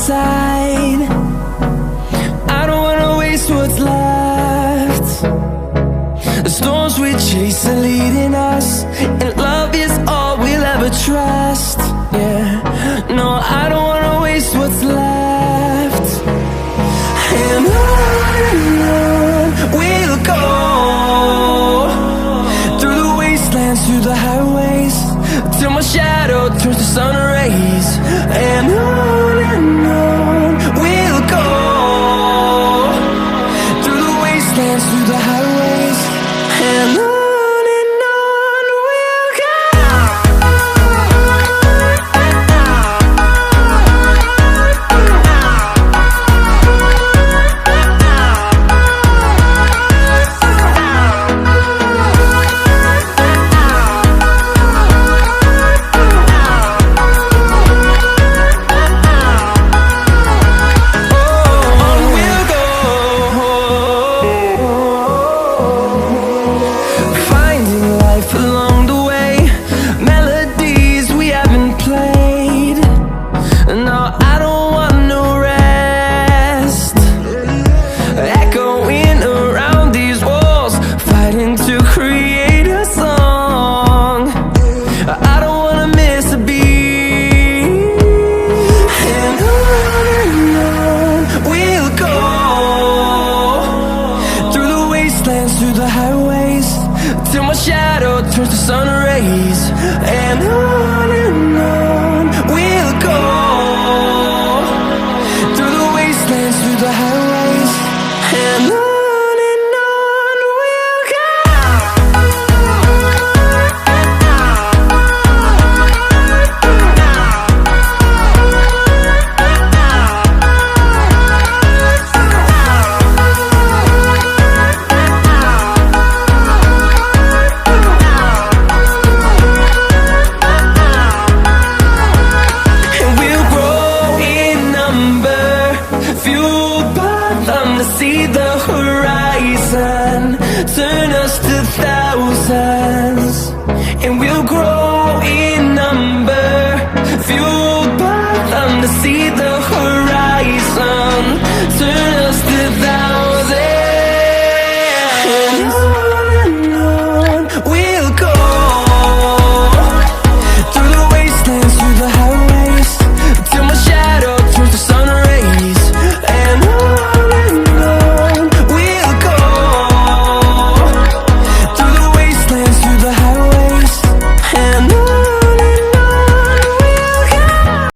side. I don't wanna waste what's left. The storms we chase are leading us, and love is all we'll ever trust. Yeah, no, I don't wanna waste what's left. And on we'll go, through the wastelands, through the highways, till my shadow turns to sun rays. And on we'll go, through the wastelands, through the highways, and on we'll go. Through the highways, till my shadow turns to sun rays. And on we'll go, through the wastelands, through the highways, and on we'll go. See the horizon, turn us to thousands, and we'll grow in number, fueled by them to see the